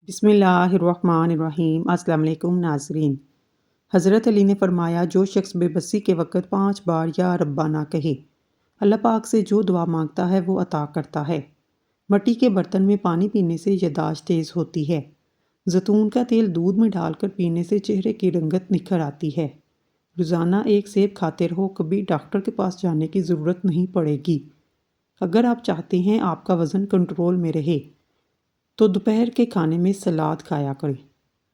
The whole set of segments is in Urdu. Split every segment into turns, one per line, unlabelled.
بسم اللہ الرحمن الرحیم۔ السلام علیکم ناظرین۔ حضرت علی نے فرمایا، جو شخص بے بسی کے وقت 5 بار یا ربا نہ کہے، اللہ پاک سے جو دعا مانگتا ہے وہ عطا کرتا ہے۔ مٹی کے برتن میں پانی پینے سے یادداشت تیز ہوتی ہے۔ زیتون کا تیل دودھ میں ڈال کر پینے سے چہرے کی رنگت نکھر آتی ہے۔ روزانہ ایک سیب کھاتے رہو، کبھی ڈاکٹر کے پاس جانے کی ضرورت نہیں پڑے گی۔ اگر آپ چاہتے ہیں آپ کا وزن کنٹرول میں رہے تو دوپہر کے کھانے میں سلاد کھایا کریں۔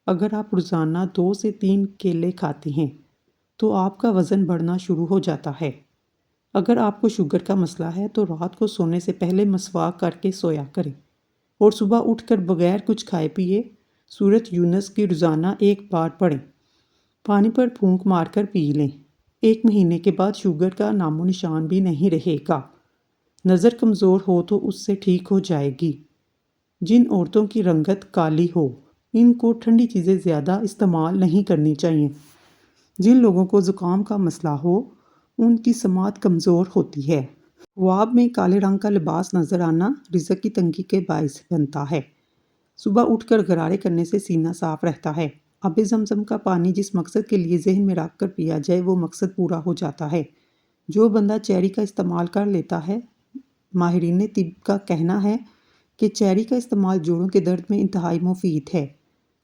اگر آپ روزانہ 2 سے 3 کیلے کھاتے ہیں تو آپ کا وزن بڑھنا شروع ہو جاتا ہے۔ اگر آپ کو شوگر کا مسئلہ ہے تو رات کو سونے سے پہلے مسواک کر کے سویا کریں اور صبح اٹھ کر بغیر کچھ کھائے پیے سورۃ یونس کی روزانہ 1 بار پڑھیں۔ پانی پر پھونک مار کر پی لیں۔ 1 مہینے کے بعد شوگر کا نام و نشان بھی نہیں رہے گا۔ نظر کمزور ہو تو اس سے ٹھیک ہو جائے گی۔ جن عورتوں کی رنگت کالی ہو، ان کو ٹھنڈی چیزیں زیادہ استعمال نہیں کرنی چاہیے۔ جن لوگوں کو زکام کا مسئلہ ہو، ان کی سماعت کمزور ہوتی ہے۔ خواب میں کالے رنگ کا لباس نظر آنا رزق کی تنگی کے باعث بنتا ہے۔ صبح اٹھ کر غرارے کرنے سے سینہ صاف رہتا ہے۔ آب زمزم کا پانی جس مقصد کے لیے ذہن میں رکھ کر پیا جائے وہ مقصد پورا ہو جاتا ہے۔ جو بندہ چیری کا استعمال کر لیتا ہے، ماہرین طب کا کہنا ہے کہ چیری کا استعمال جوڑوں کے درد میں انتہائی مفید ہے۔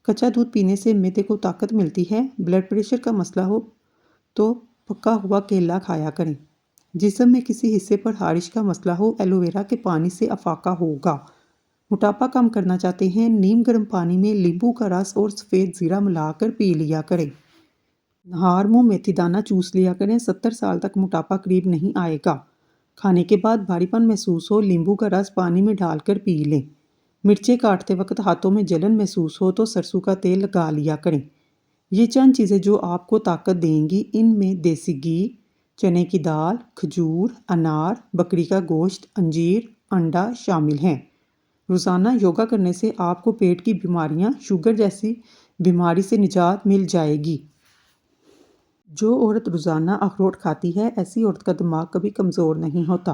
کچا دودھ پینے سے معدے کو طاقت ملتی ہے۔ بلڈ پریشر کا مسئلہ ہو تو پکا ہوا کیلا کھایا کریں۔ جسم میں کسی حصے پر خارش کا مسئلہ ہو، ایلو ویرا کے پانی سے افاقہ ہوگا۔ موٹاپا کم کرنا چاہتے ہیں، نیم گرم پانی میں لیمبو کا رس اور سفید زیرہ ملا کر پی لیا کریں۔ نہار منہ میتھی دانہ چوس لیا کریں۔ 70 سال تک موٹاپا قریب نہیں آئے گا۔ کھانے کے بعد بھاری پن محسوس ہو، لیمبو کا رس پانی میں ڈال کر پی لیں۔ مرچیں کاٹتے وقت ہاتھوں میں جلن محسوس ہو تو سرسوں کا تیل لگا لیا کریں۔ یہ چند چیزیں جو آپ کو طاقت دیں گی۔ ان میں دیسی گھی، چنے کی دال، کھجور، انار، بکری کا گوشت، انجیر، انڈا شامل ہیں۔ روزانہ یوگا کرنے سے آپ کو پیٹ کی بیماریاں، شوگر جیسی بیماری سے نجات مل جائے گی۔ جو عورت روزانہ اخروٹ کھاتی ہے، ایسی عورت کا دماغ کبھی کمزور نہیں ہوتا۔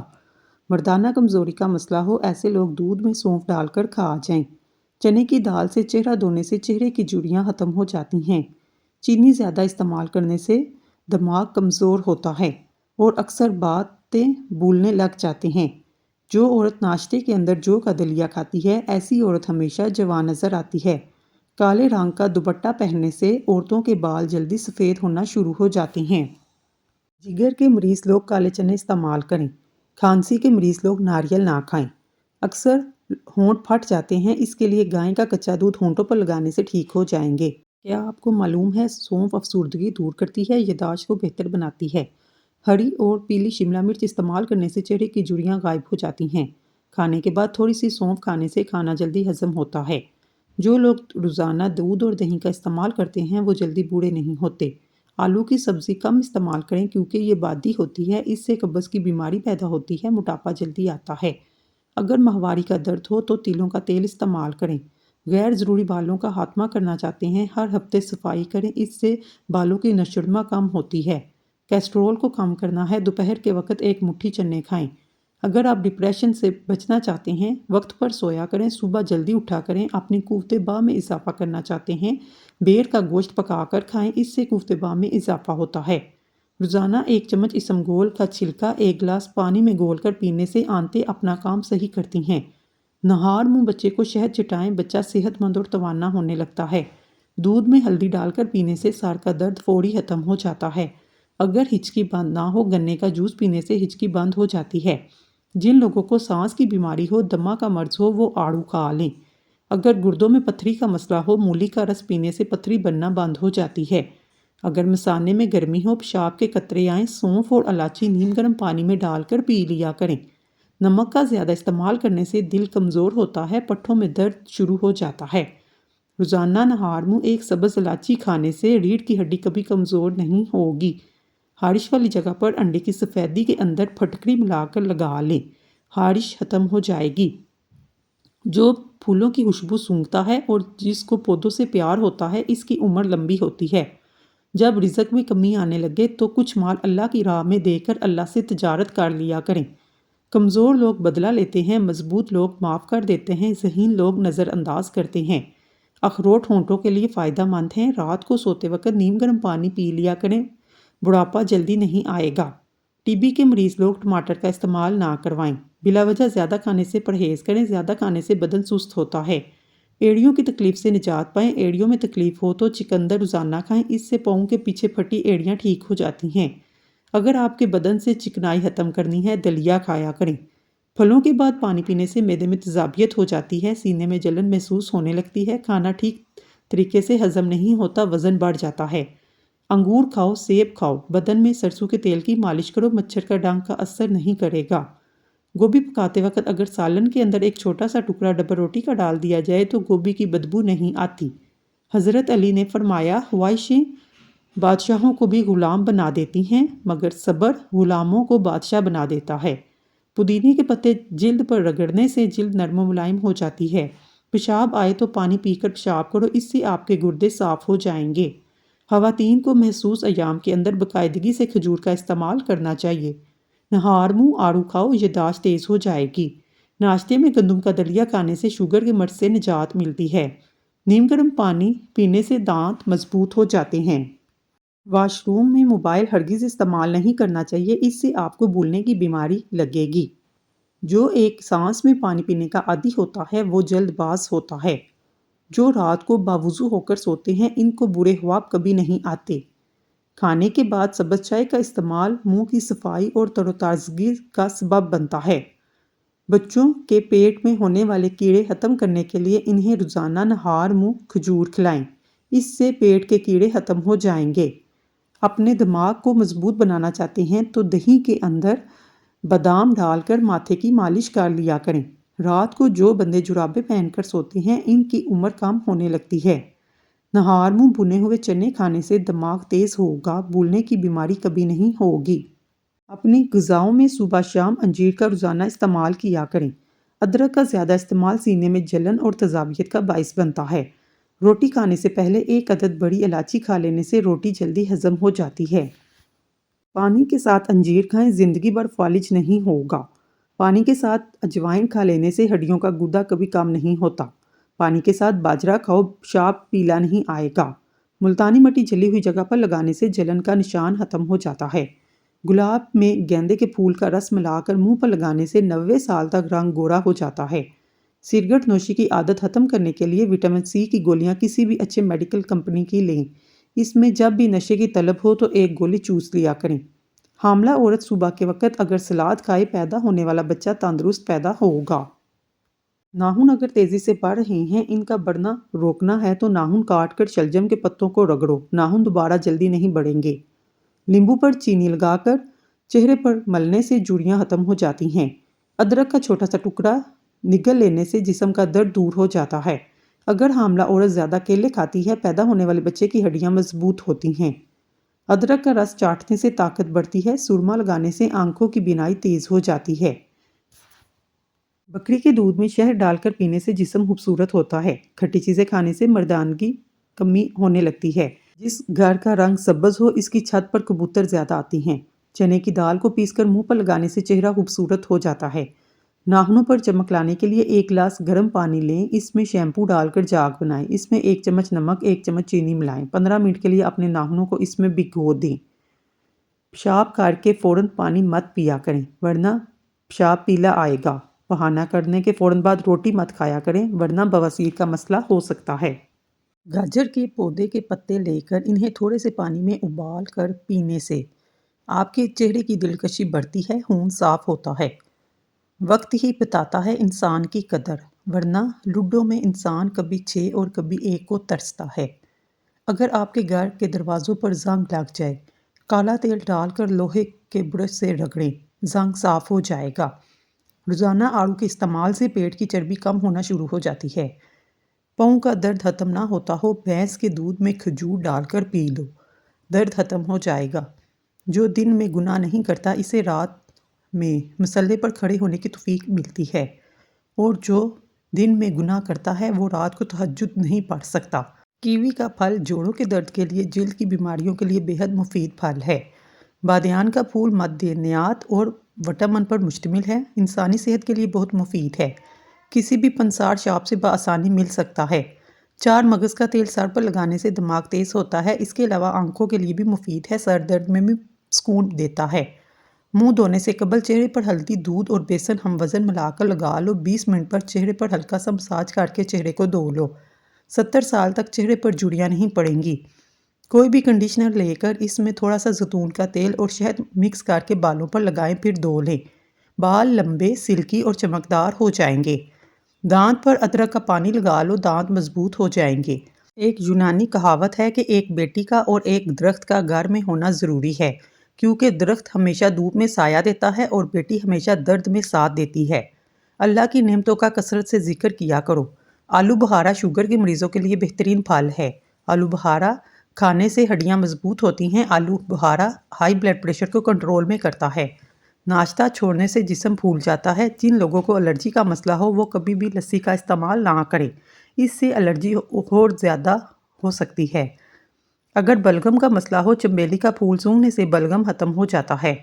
مردانہ کمزوری کا مسئلہ ہو، ایسے لوگ دودھ میں سونف ڈال کر کھا جائیں۔ چنے کی دال سے چہرہ دھونے سے چہرے کی جھریاں ختم ہو جاتی ہیں۔ چینی زیادہ استعمال کرنے سے دماغ کمزور ہوتا ہے اور اکثر باتیں بھولنے لگ جاتے ہیں۔ جو عورت ناشتے کے اندر جو کا دلیا کھاتی ہے، ایسی عورت ہمیشہ جوان نظر آتی ہے۔ کالے رنگ کا دوپٹہ پہننے سے عورتوں کے بال جلدی سفید ہونا شروع ہو جاتے ہیں۔ جگر کے مریض لوگ کالے چنے استعمال کریں۔ کھانسی کے مریض لوگ ناریل نہ کھائیں۔ اکثر ہونٹ پھٹ جاتے ہیں، اس کے لیے گائے کا کچا دودھ ہونٹوں پر لگانے سے ٹھیک ہو جائیں گے۔ کیا آپ کو معلوم ہے سونف افسردگی دور کرتی ہے، یادداشت کو بہتر بناتی ہے۔ ہری اور پیلی شملہ مرچ استعمال کرنے سے چہرے کی جھریاں غائب ہو جاتی ہیں۔ کھانے کے بعد تھوڑی سی سونف کھانے سے کھانا جلدی ہضم ہوتا ہے۔ جو لوگ روزانہ دودھ اور دہی کا استعمال کرتے ہیں وہ جلدی بوڑھے نہیں ہوتے۔ آلو کی سبزی کم استعمال کریں کیونکہ یہ بادی ہوتی ہے، اس سے قبض کی بیماری پیدا ہوتی ہے، موٹاپا جلدی آتا ہے۔ اگر ماہواری کا درد ہو تو تیلوں کا تیل استعمال کریں۔ غیر ضروری بالوں کا خاتمہ کرنا چاہتے ہیں، ہر ہفتے صفائی کریں، اس سے بالوں کی نشوونما کم ہوتی ہے۔ کیسٹرول کو کم کرنا ہے، دوپہر کے وقت 1 مٹھی چنے کھائیں۔ اگر آپ ڈپریشن سے بچنا چاہتے ہیں، وقت پر سویا کریں، صبح جلدی اٹھا کریں، اپنی قوت باہ میں اضافہ کرنا چاہتے ہیں، بیر کا گوشت پکا کر کھائیں، اس سے قوت باہ میں اضافہ ہوتا ہے۔ روزانہ 1 چمچ اسمگول کا چھلکا 1 گلاس پانی میں گھول کر پینے سے آنتیں اپنا کام صحیح کرتی ہیں۔ نہار منہ بچے کو شہد چٹائیں، بچہ صحت مند اور توانا ہونے لگتا ہے۔ دودھ میں ہلدی ڈال کر پینے سے سر کا درد فوری ختم ہو جاتا ہے۔ اگر ہچکی بند نہ ہو، گنے کا جوس پینے سے ہچکی بند ہو جاتی ہے۔ جن لوگوں کو سانس کی بیماری ہو، دمہ کا مرض ہو، وہ آڑو کھا لیں۔ اگر گردوں میں پتھری کا مسئلہ ہو، مولی کا رس پینے سے پتھری بننا بند ہو جاتی ہے۔ اگر مثانے میں گرمی ہو، پیشاب کے قطرے آئیں، سونف اور الائچی نیم گرم پانی میں ڈال کر پی لیا کریں۔ نمک کا زیادہ استعمال کرنے سے دل کمزور ہوتا ہے، پٹھوں میں درد شروع ہو جاتا ہے۔ روزانہ نہار منہ 1 سبز الائچی کھانے سے ریڑھ کی ہڈی کبھی کمزور نہیں ہوگی۔ خارش والی جگہ پر انڈے کی سفیدی کے اندر پھٹکری ملا کر لگا لیں، خارش ختم ہو جائے گی۔ جو پھولوں کی خوشبو سونگھتا ہے اور جس کو پودوں سے پیار ہوتا ہے، اس کی عمر لمبی ہوتی ہے۔ جب رزق میں کمی آنے لگے تو کچھ مال اللہ کی راہ میں دے کر اللہ سے تجارت کر لیا کریں۔ کمزور لوگ بدلہ لیتے ہیں، مضبوط لوگ معاف کر دیتے ہیں، ذہین لوگ نظر انداز کرتے ہیں۔ اخروٹ ہونٹوں کے لیے فائدہ مند ہیں۔ رات کو سوتے وقت نیم گرم پانی پی لیا کریں، بڑھاپا جلدی نہیں آئے گا۔ ٹی بی کے مریض لوگ ٹماٹر کا استعمال نہ کروائیں۔ بلا وجہ زیادہ کھانے سے پرہیز کریں، زیادہ کھانے سے بدن سست ہوتا ہے۔ ایڑیوں کی تکلیف سے نجات پائیں۔ ایڑیوں میں تکلیف ہو تو چقندر روزانہ کھائیں، اس سے پاؤں کے پیچھے پھٹی ایڑیاں ٹھیک ہو جاتی ہیں۔ اگر آپ کے بدن سے چکنائی ختم کرنی ہے، دلیا کھایا کریں۔ پھلوں کے بعد پانی پینے سے معدے میں تیزابیت ہو جاتی ہے، سینے میں جلن محسوس ہونے لگتی ہے، کھانا ٹھیک طریقے سے ہضم نہیں ہوتا، وزن بڑھ جاتا ہے۔ انگور کھاؤ، سیب کھاؤ، بدن میں سرسوں کے تیل کی مالش کرو، مچھر کا ڈنک کا اثر نہیں کرے گا۔ گوبھی پکاتے وقت اگر سالن کے اندر ایک چھوٹا سا ٹکڑا ڈبل روٹی کا ڈال دیا جائے تو گوبھی کی بدبو نہیں آتی۔ حضرت علی نے فرمایا، خواہشیں بادشاہوں کو بھی غلام بنا دیتی ہیں، مگر صبر غلاموں کو بادشاہ بنا دیتا ہے۔ پودینے کے پتے جلد پر رگڑنے سے جلد نرم و ملائم ہو جاتی ہے۔ پیشاب آئے تو پانی پی کر پیشاب کرو، اس سے آپ کے گردے صاف ہو جائیں گے۔ خواتین کو محسوس ایام کے اندر باقاعدگی سے کھجور کا استعمال کرنا چاہیے۔ نہار منہ آڑو کھاؤ، یادداشت تیز ہو جائے گی۔ ناشتے میں گندم کا دلیا کھانے سے شوگر کے مرض سے نجات ملتی ہے۔ نیم گرم پانی پینے سے دانت مضبوط ہو جاتے ہیں۔ واش روم میں موبائل ہرگز استعمال نہیں کرنا چاہیے، اس سے آپ کو بھولنے کی بیماری لگے گی۔ جو ایک سانس میں پانی پینے کا عادی ہوتا ہے وہ جلد باز ہوتا ہے۔ جو رات کو باوضو ہو کر سوتے ہیں ان کو برے خواب کبھی نہیں آتے۔ کھانے کے بعد سبز چائے کا استعمال منہ کی صفائی اور تر و تازگی کا سبب بنتا ہے۔ بچوں کے پیٹ میں ہونے والے کیڑے ختم کرنے کے لیے انہیں روزانہ نہار منہ کھجور کھلائیں، اس سے پیٹ کے کیڑے ختم ہو جائیں گے۔ اپنے دماغ کو مضبوط بنانا چاہتے ہیں تو دہی کے اندر بادام ڈال کر ماتھے کی مالش کر لیا کریں۔ رات کو جو بندے جرابیں پہن کر سوتے ہیں ان کی عمر کم ہونے لگتی ہے۔ نہار منہ بھنے ہوئے چنے کھانے سے دماغ تیز ہوگا، بھولنے کی بیماری کبھی نہیں ہوگی۔ اپنی غذاؤں میں صبح شام انجیر کا روزانہ استعمال کیا کریں۔ ادرک کا زیادہ استعمال سینے میں جلن اور تیزابیت کا باعث بنتا ہے۔ روٹی کھانے سے پہلے ایک عدد بڑی الائچی کھا لینے سے روٹی جلدی ہضم ہو جاتی ہے۔ پانی کے ساتھ انجیر کھائیں، زندگی بھر فالج نہیں ہوگا۔ پانی کے ساتھ اجوائن کھا لینے سے ہڈیوں کا گودا کبھی کم نہیں ہوتا۔ پانی کے ساتھ باجرہ کھاؤ، پیشاب پیلا نہیں آئے گا۔ ملتانی مٹی جلی ہوئی جگہ پر لگانے سے جلن کا نشان ختم ہو جاتا ہے۔ گلاب میں گیندے کے پھول کا رس ملا کر منہ پر لگانے سے 90 سال تک رنگ گورا ہو جاتا ہے۔ سگریٹ نوشی کی عادت ختم کرنے کے لیے وٹامن سی کی گولیاں کسی بھی اچھے میڈیکل کمپنی کی لیں۔ اس میں جب بھی نشے کی طلب ہو تو ایک گولی چوس لیا کریں۔ حاملہ عورت صبح کے وقت اگر سلاد کھائے پیدا ہونے والا بچہ تندرست پیدا ہوگا۔ ناخن اگر تیزی سے بڑھ رہے ہیں، ان کا بڑھنا روکنا ہے تو ناخن کاٹ کر شلجم کے پتوں کو رگڑو، ناخن دوبارہ جلدی نہیں بڑھیں گے۔ لیمبو پر چینی لگا کر چہرے پر ملنے سے جھریاں ختم ہو جاتی ہیں۔ ادرک کا چھوٹا سا ٹکڑا نگل لینے سے جسم کا درد دور ہو جاتا ہے۔ اگر حاملہ عورت زیادہ کیلے کھاتی ہے، پیدا ہونے والے بچے کی ہڈیاں مضبوط ہوتی ہیں۔ ادرک کا رس چاٹنے سے طاقت بڑھتی ہے، سرما لگانے سے آنکھوں کی بینائی تیز ہو جاتی ہے۔ بکری کے دودھ میں شہد ڈال کر پینے سے جسم خوبصورت ہوتا ہے۔ کھٹی چیزیں کھانے سے مردانگی کمی ہونے لگتی ہے۔ جس گھر کا رنگ سبز ہو اس کی چھت پر کبوتر زیادہ آتی ہیں۔ چنے کی دال کو پیس کر منہ پر لگانے سے چہرہ خوبصورت ہو جاتا ہے۔ ناخنوں پر چمک لانے کے لیے ایک گلاس گرم پانی لیں، اس میں شیمپو ڈال کر جاگ بنائیں، اس میں 1 چمچ نمک 1 چمچ چینی ملائیں، 15 منٹ کے لیے اپنے ناخنوں کو اس میں بھگو دیں۔ پیشاب کر کے فوراً پانی مت پیا کریں ورنہ پیشاب پیلا آئے گا۔ بہانہ کرنے کے فوراً بعد روٹی مت کھایا کریں ورنہ بواسیر کا مسئلہ ہو سکتا ہے۔ گاجر کے پودے کے پتے لے کر انہیں تھوڑے سے پانی میں ابال کر پینے سے آپ کے چہرے کی دلکشی بڑھتی ہے، خون صاف ہوتا ہے۔ وقت ہی بتاتا ہے انسان کی قدر، ورنہ لوڈو میں انسان کبھی 6 اور کبھی 1 کو ترستا ہے۔ اگر آپ کے گھر کے دروازوں پر زنگ لگ جائے، کالا تیل ڈال کر لوہے کے برش سے رگڑیں، زنگ صاف ہو جائے گا۔ روزانہ آڑو کے استعمال سے پیٹ کی چربی کم ہونا شروع ہو جاتی ہے۔ پاؤں کا درد ختم نہ ہوتا ہو، بھینس کے دودھ میں کھجور ڈال کر پی لو، درد ختم ہو جائے گا۔ جو دن میں گناہ نہیں کرتا اسے رات میں مصلے پر کھڑے ہونے کی توفیق ملتی ہے، اور جو دن میں گناہ کرتا ہے وہ رات کو تہجد نہیں پڑھ سکتا۔ کیوی کا پھل جوڑوں کے درد کے لیے، جلد کی بیماریوں کے لیے بے حد مفید پھل ہے۔ بادیان کا پھول معدنیات اور وٹامن پر مشتمل ہے، انسانی صحت کے لیے بہت مفید ہے۔ کسی بھی پنسار شاپ سے بآسانی مل سکتا ہے۔ چار مغز کا تیل سر پر لگانے سے دماغ تیز ہوتا ہے، اس کے علاوہ آنکھوں کے لیے بھی مفید ہے، سر درد میں بھی سکون دیتا ہے۔ منہ دھونے سے قبل چہرے پر ہلدی، دودھ اور بیسن ہم وزن ملا کر لگا لو، 20 منٹ پر چہرے پر ہلکا سا مساج کر کے چہرے کو دھو لو۔ 70 سال تک چہرے پر جھریاں نہیں پڑیں گی۔ کوئی بھی کنڈیشنر لے کر اس میں تھوڑا سا زیتون کا تیل اور شہد مکس کر کے بالوں پر لگائیں، پھر دھو لیں۔ بال لمبے، سلکی اور چمکدار ہو جائیں گے۔ دانت پر ادرک کا پانی لگا لو، دانت مضبوط ہو جائیں گے۔ ایک یونانی کہاوت ہے کہ ایک بیٹی کا اور ایک درخت کا گھر میں ہونا ضروری ہے، کیونکہ درخت ہمیشہ دھوپ میں سایہ دیتا ہے اور بیٹی ہمیشہ درد میں ساتھ دیتی ہے۔ اللہ کی نعمتوں کا کثرت سے ذکر کیا کرو۔ آلو بخارا شوگر کے مریضوں کے لیے بہترین پھل ہے۔ آلو بخارا کھانے سے ہڈیاں مضبوط ہوتی ہیں۔ آلو بخارا ہائی بلڈ پریشر کو کنٹرول میں کرتا ہے۔ ناشتہ چھوڑنے سے جسم پھول جاتا ہے۔ جن لوگوں کو الرجی کا مسئلہ ہو وہ کبھی بھی لسی کا استعمال نہ کریں، اس سے الرجی اور زیادہ ہو سکتی ہے۔ اگر بلغم کا مسئلہ ہو، چنبیلی کا پھول سونگھنے سے بلغم ختم ہو جاتا ہے۔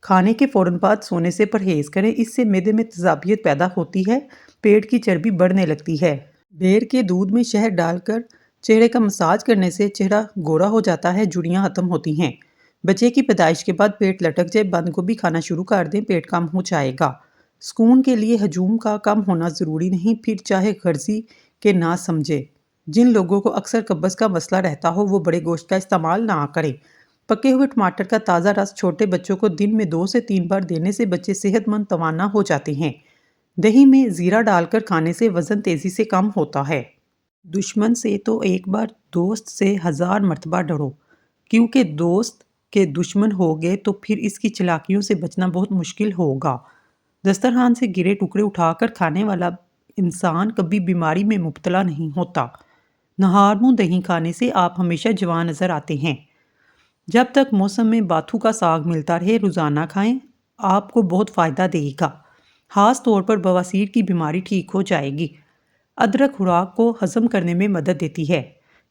کھانے کے فوراً بعد سونے سے پرہیز کریں، اس سے معدے میں تیزابیت پیدا ہوتی ہے، پیٹ کی چربی بڑھنے لگتی ہے۔ بیر کے دودھ میں شہد ڈال کر چہرے کا مساج کرنے سے چہرہ گورا ہو جاتا ہے، جھریاں ختم ہوتی ہیں۔ بچے کی پیدائش کے بعد پیٹ لٹک جائے، بند گوبھی کھانا شروع کر دیں، پیٹ کم ہو جائے گا۔ سکون کے لیے ہجوم کا کم ہونا ضروری نہیں، پھر چاہے غرضی کے نہ سمجھے۔ جن لوگوں کو اکثر قبض کا مسئلہ رہتا ہو وہ بڑے گوشت کا استعمال نہ کریں۔ پکے ہوئے ٹماٹر کا تازہ رس چھوٹے بچوں کو دن میں 2 سے 3 بار دینے سے بچے صحت مند توانا ہو جاتے ہیں۔ دہی میں زیرہ ڈال کر کھانے سے وزن تیزی سے کم ہوتا ہے۔ دشمن سے تو ایک بار، دوست سے 1000 مرتبہ ڈرو، کیونکہ دوست کے دشمن ہوگے تو پھر اس کی چالاکیوں سے بچنا بہت مشکل ہوگا۔ دسترخوان سے گرے ٹکڑے اٹھا کر کھانے والا انسان کبھی بیماری میں مبتلا نہیں ہوتا۔ نہار منہ دہی کھانے سے آپ ہمیشہ جوان نظر آتے ہیں۔ جب تک موسم میں باتھو کا ساگ ملتا رہے روزانہ کھائیں، آپ کو بہت فائدہ دے گا۔ خاص طور پر بواسیر کی بیماری ٹھیک ہو جائے گی۔ ادرک خوراک کو ہضم کرنے میں مدد دیتی ہے۔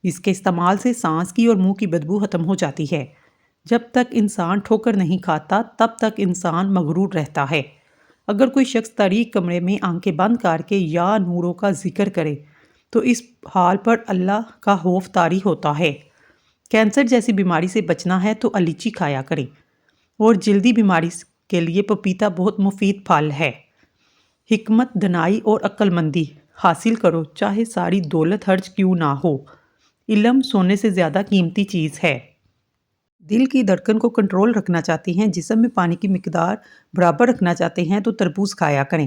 اس کے استعمال سے سانس کی اور منہ کی بدبو ختم ہو جاتی ہے۔ جب تک انسان ٹھوکر نہیں کھاتا تب تک انسان مغرور رہتا ہے۔ اگر کوئی شخص تاریک کمرے میں آنکھیں بند کر کے یا نوروں کا ذکر کرے تو اس حال پر اللہ کا خوف طاری ہوتا ہے۔ کینسر جیسی بیماری سے بچنا ہے تو الائچی کھایا کریں، اور جلدی بیماری کے لیے پپیتا بہت مفید پھل ہے۔ حکمت، دانائی اور عقل مندی حاصل کرو، چاہے ساری دولت خرچ کیوں نہ ہو۔ علم سونے سے زیادہ قیمتی چیز ہے۔ دل کی دھڑکن کو کنٹرول رکھنا چاہتے ہیں، جسم میں پانی کی مقدار برابر رکھنا چاہتے ہیں تو تربوز کھایا کریں۔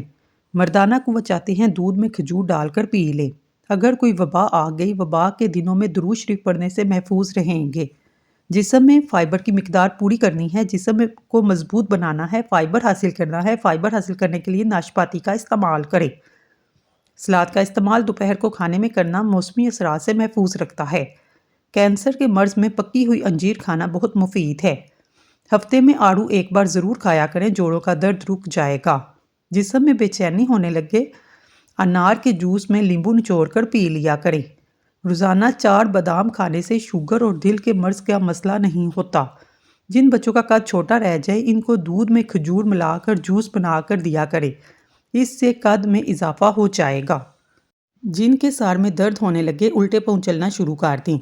مردانہ قوت چاہتے ہیں، دودھ میں کھجور ڈال کر پی لیں۔ اگر کوئی وبا آ گئی، وبا کے دنوں میں درود شریف پڑھنے سے محفوظ رہیں گے۔ جسم میں فائبر کی مقدار پوری کرنی ہے، جسم کو مضبوط بنانا ہے، فائبر حاصل کرنا ہے۔ فائبر حاصل کرنے کے لیے ناشپاتی کا استعمال کریں۔ سلاد کا استعمال دوپہر کو کھانے میں کرنا موسمی اثرات سے محفوظ رکھتا ہے۔ کینسر کے مرض میں پکی ہوئی انجیر کھانا بہت مفید ہے۔ ہفتے میں آڑو ایک بار ضرور کھایا کریں، جوڑوں کا درد رک جائے گا۔ جسم میں بے چینی ہونے لگے، انار کے جوس میں لیمبو نچوڑ کر پی لیا کریں۔ روزانہ 4 بادام کھانے سے شوگر اور دل کے مرض کا مسئلہ نہیں ہوتا۔ جن بچوں کا قد چھوٹا رہ جائے ان کو دودھ میں کھجور ملا کر جوس بنا کر دیا کریں، اس سے قد میں اضافہ ہو جائے گا۔ جن کے سر میں درد ہونے لگے، الٹے پاؤں چلنا شروع کر دیں۔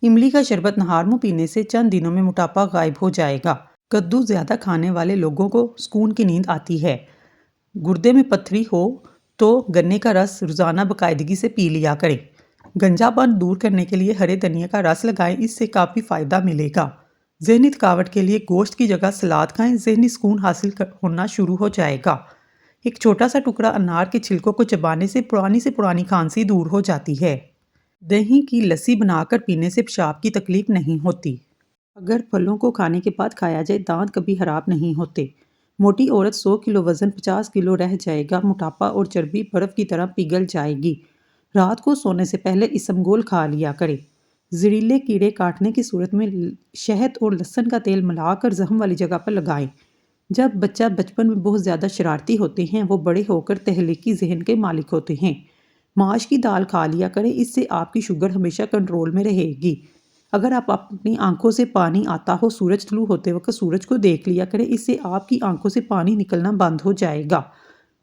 املی کا شربت نہار منہ پینے سے چند دنوں میں موٹاپا غائب ہو جائے گا۔ کدو زیادہ کھانے والے لوگوں کو سکون کی نیند آتی ہے۔ گردے میں پتھری ہو تو گنے کا رس روزانہ باقاعدگی سے پی لیا کریں۔ گنجا پن دور کرنے کے لیے ہرے دھنیا کا رس لگائیں، اس سے کافی فائدہ ملے گا۔ ذہنی تھکاوٹ کے لیے گوشت کی جگہ سلاد کھائیں، ذہنی سکون حاصل ہونا شروع ہو جائے گا۔ ایک چھوٹا سا ٹکڑا انار کے چھلکوں کو چبانے سے پرانی کھانسی دور ہو جاتی ہے۔ دہی کی لسی بنا کر پینے سے پیشاب کی تکلیف نہیں ہوتی۔ اگر پھلوں کو کھانے کے بعد کھایا جائے، دانت کبھی خراب نہیں ہوتے۔ موٹی عورت 100 کلو وزن 50 کلو رہ جائے گا، موٹاپا اور چربی برف کی طرح پگھل جائے گی۔ رات کو سونے سے پہلے اسمگول کھا لیا کریں۔ زہریلے کیڑے کاٹنے کی صورت میں شہد اور لہسن کا تیل ملا کر زخم والی جگہ پر لگائیں۔ جب بچہ بچپن میں بہت زیادہ شرارتی ہوتے ہیں، وہ بڑے ہو کر تخلیقی ذہن کے مالک ہوتے ہیں۔ ماش کی دال کھا لیا کریں، اس سے آپ کی شوگر ہمیشہ کنٹرول میں رہے گی۔ اگر آپ اپنی آنکھوں سے پانی آتا ہو، سورج طلوع ہوتے وقت سورج کو دیکھ لیا کریں، اس سے آپ کی آنکھوں سے پانی نکلنا بند ہو جائے گا۔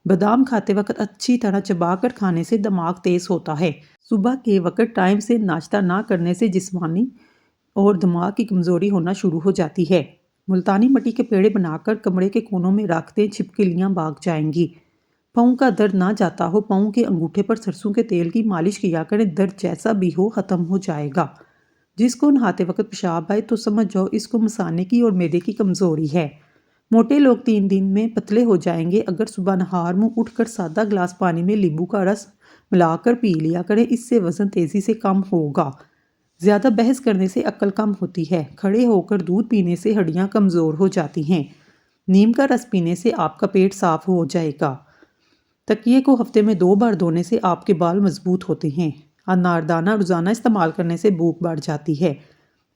بادام کھاتے وقت اچھی طرح چبا کر کھانے سے دماغ تیز ہوتا ہے۔ صبح کے وقت ٹائم سے ناشتہ نہ کرنے سے جسمانی اور دماغ کی کمزوری ہونا شروع ہو جاتی ہے۔ ملتانی مٹی کے پیڑے بنا کر کمرے کے کونوں میں رکھ دیں، چھپکلیاں بھاگ جائیں گی۔ پاؤں کا درد نہ جاتا ہو، پاؤں کے انگوٹھے پر سرسوں کے تیل کی مالش کیا کریں، درد جیسا بھی ہو ختم ہو جائے گا۔ جس کو نہاتے وقت پیشاب آئے تو سمجھ جاؤ اس کو مثانے کی اور معدے کی کمزوری ہے۔ موٹے لوگ 3 دن میں پتلے ہو جائیں گے۔ اگر صبح نہار منہ اٹھ کر سادہ گلاس پانی میں لیمبو کا رس ملا کر پی لیا کریں، اس سے وزن تیزی سے کم ہوگا۔ زیادہ بحث کرنے سے عقل کم ہوتی ہے۔ کھڑے ہو کر دودھ پینے سے ہڈیاں کمزور ہو جاتی ہیں۔ نیم کا رس پینے سے آپ کا پیٹ صاف ہو جائے گا۔ تکیے کو ہفتے میں 2 بار دھونے سے آپ کے بال مضبوط ہوتے ہیں۔ اناردانہ روزانہ استعمال کرنے سے بھوک بڑھ جاتی ہے۔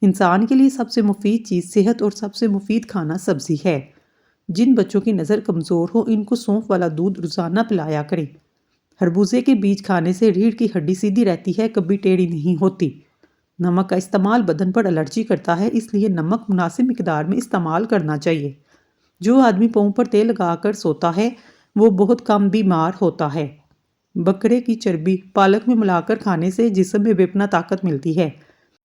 انسان کے لیے سب سے مفید چیز صحت اور سب سے مفید کھانا سبزی ہے۔ جن بچوں کی نظر کمزور ہو ان کو سونف والا دودھ روزانہ پلایا کریں۔ خربوزے کے بیج کھانے سے ریڑھ کی ہڈی سیدھی رہتی ہے، کبھی ٹیڑھی نہیں ہوتی۔ نمک کا استعمال بدن پر الرجی کرتا ہے، اس لیے نمک مناسب مقدار میں استعمال کرنا چاہیے۔ جو آدمی پاؤں پر تیل لگا کر سوتا ہے وہ بہت کم بیمار ہوتا ہے۔ بکرے کی چربی پالک میں ملا کر کھانے سے جسم میں بے پناہ طاقت ملتی ہے۔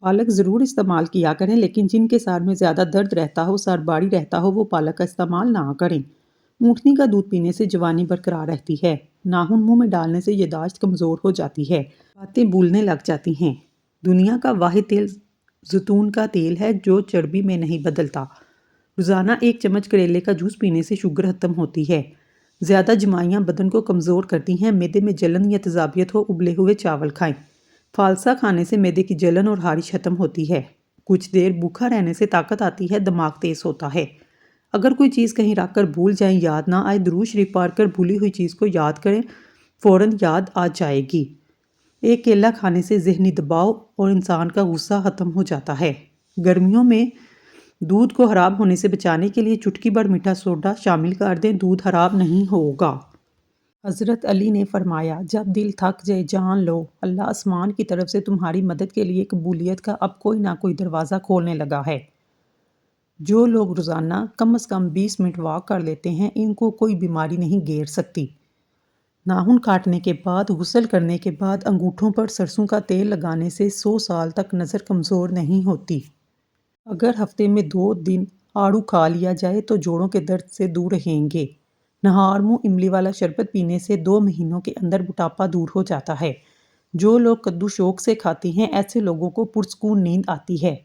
پالک ضرور استعمال کیا کریں، لیکن جن کے سر میں زیادہ درد رہتا ہو، سر بھاری رہتا ہو، وہ پالک کا استعمال نہ کریں۔ اونٹنی کا دودھ پینے سے جوانی برقرار رہتی ہے۔ ناخن منہ میں ڈالنے سے یادداشت کمزور ہو جاتی ہے، باتیں بھولنے لگ جاتی ہیں۔ دنیا کا واحد تیل زیتون کا تیل ہے جو چربی میں نہیں بدلتا۔ روزانہ 1 چمچ کریلے کا جوس پینے سے شوگر ختم ہوتی ہے۔ زیادہ جمائیاں بدن کو کمزور کرتی ہیں۔ معدے میں جلن یا تیزابیت ہو، ابلے ہوئے چاول کھائیں۔ فالسا کھانے سے معدے کی جلن اور خارش ختم ہوتی ہے۔ کچھ دیر بھوکا رہنے سے طاقت آتی ہے، دماغ تیز ہوتا ہے۔ اگر کوئی چیز کہیں رکھ کر بھول جائیں، یاد نہ آئے، درود شریف پڑھ کر بھولی ہوئی چیز کو یاد کریں، فوراً یاد آ جائے گی۔ ایک کیلا کھانے سے ذہنی دباؤ اور انسان کا غصہ ختم ہو جاتا ہے۔ گرمیوں میں دودھ کو خراب ہونے سے بچانے کے لیے چٹکی بھر میٹھا سوڈا شامل کر دیں، دودھ خراب نہیں ہوگا۔ حضرت علی نے فرمایا، جب دل تھک جائے جان لو اللہ آسمان کی طرف سے تمہاری مدد کے لیے قبولیت کا اب کوئی نہ کوئی دروازہ کھولنے لگا ہے۔ جو لوگ روزانہ کم از کم 20 منٹ واک کر لیتے ہیں ان کو کوئی بیماری نہیں گھیر سکتی۔ ناخن کاٹنے کے بعد، غسل کرنے کے بعد انگوٹھوں پر سرسوں کا تیل لگانے سے 100 سال تک نظر کمزور نہیں ہوتی۔ اگر ہفتے میں 2 دن آڑو کھا لیا جائے تو جوڑوں کے درد سے دور رہیں گے۔ نہار منہ املی والا شربت پینے سے 2 مہینوں کے اندر موٹاپا دور ہو جاتا ہے۔ جو لوگ کدو شوق سے کھاتے ہیں ایسے لوگوں کو پرسکون نیند آتی ہے۔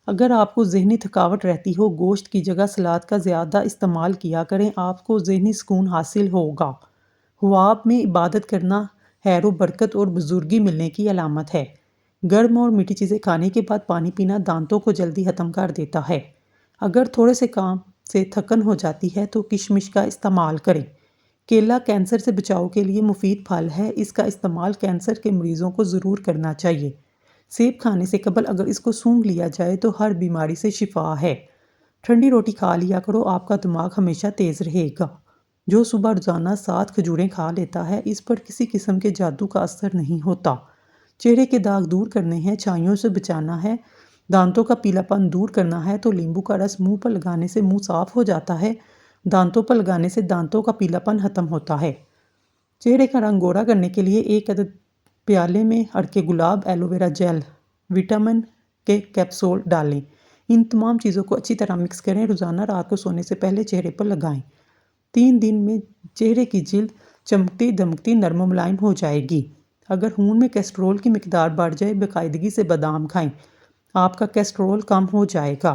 اگر آپ کو ذہنی تھکاوٹ رہتی ہو، گوشت کی جگہ سلاد کا زیادہ استعمال کیا کریں، آپ کو ذہنی سکون حاصل ہوگا۔ خواب میں عبادت کرنا خیر و برکت اور بزرگی ملنے کی علامت ہے۔ گرم اور میٹھی چیزیں کھانے کے بعد پانی پینا دانتوں کو جلدی ختم کر دیتا ہے۔ اگر تھوڑے سے کام سے تھکن ہو جاتی ہے تو کشمش کا استعمال کریں۔ کیلا کینسر سے بچاؤ کے لیے مفید پھل ہے، اس کا استعمال کینسر کے مریضوں کو ضرور کرنا چاہیے۔ سیب کھانے سے قبل اگر اس کو سونگھ لیا جائے تو ہر بیماری سے شفا ہے۔ ٹھنڈی روٹی کھا لیا کرو، آپ کا دماغ ہمیشہ تیز رہے گا۔ جو صبح روزانہ 7 کھجوریں کھا لیتا ہے اس پر کسی قسم کے جادو کا اثر نہیں ہوتا۔ چہرے کے داغ دور کرنے ہیں، چھائیوں سے بچانا ہے، دانتوں کا پیلا پن دور کرنا ہے تو لیمبو کا رس منہ پر لگانے سے منہ صاف ہو جاتا ہے، دانتوں پر لگانے سے دانتوں کا پیلا پن ختم ہوتا ہے۔ چہرے کا رنگ گورا کرنے کے لیے 1 عدد پیالے میں اڑکے گلاب، ایلو ویرا جیل، وٹامن کے کیپسول ڈالیں۔ ان تمام چیزوں کو اچھی طرح مکس کریں، روزانہ رات کو سونے سے پہلے چہرے پر لگائیں۔ 3 دن میں چہرے کی جلد چمکتی دمکتی نرم و ملائم ہو جائے گی۔ اگر خون میں کولیسٹرول کی مقدار بڑھ جائے، باقاعدگی سے بادام کھائیں، آپ کا کولیسٹرول کم ہو جائے گا۔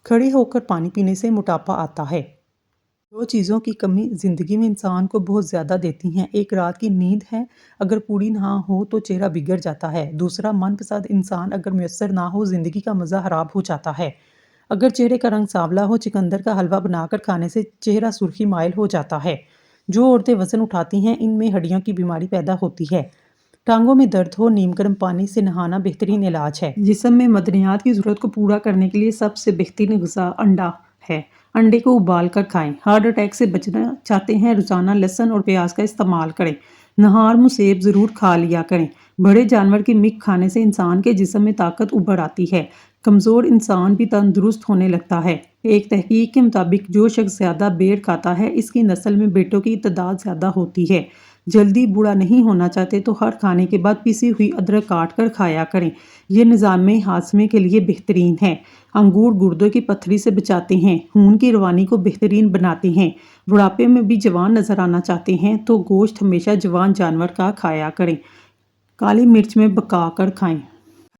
کھڑے ہو کر پانی پینے سے موٹاپا آتا ہے۔ 2 چیزوں کی کمی زندگی میں انسان کو بہت زیادہ دیتی ہیں، ایک رات کی نیند ہے، اگر پوری نہ ہو تو چہرہ بگڑ جاتا ہے۔ دوسرا من پسند انسان اگر میسر نہ ہو، زندگی کا مزہ خراب ہو جاتا ہے۔ اگر چہرے کا رنگ سانولا ہو، چقندر کا حلوہ بنا کر کھانے سے چہرہ سرخی مائل ہو جاتا ہے۔ جو عورتیں وزن اٹھاتی ہیں ان میں ہڈیوں کی بیماری پیدا ہوتی ہے۔ ٹانگوں میں درد ہو، نیم گرم پانی سے نہانا بہترین علاج ہے۔ جسم میں معدنیات کی ضرورت کو پورا کرنے کے لیے سب سے بہترین غذا انڈا ہے۔ انڈے کو ابال کر کھائیں۔ ہارٹ اٹیک سے بچنا چاہتے ہیں، روزانہ لہسن اور پیاز کا استعمال کریں۔ نہار منہ سیب ضرور کھا لیا کریں۔ بڑے جانور کی مک کھانے سے انسان کے جسم میں طاقت ابھر آتی ہے، کمزور انسان بھی تندرست ہونے لگتا ہے۔ ایک تحقیق کے مطابق جو شخص زیادہ بیڑ کھاتا ہے اس کی نسل میں بیٹوں کی تعداد زیادہ ہوتی ہے۔ جلدی بوڑھا نہیں ہونا چاہتے تو ہر کھانے کے بعد پیسی ہوئی ادرک کاٹ کر کھایا کریں، یہ نظام ہاضمے کے لیے بہترین ہے۔ انگور گردوں کی پتھری سے بچاتے ہیں، خون کی روانی کو بہترین بناتے ہیں۔ بڑھاپے میں بھی جوان نظر آنا چاہتے ہیں تو گوشت ہمیشہ جوان جانور کا کھایا کریں، کالی مرچ میں پکا کر کھائیں۔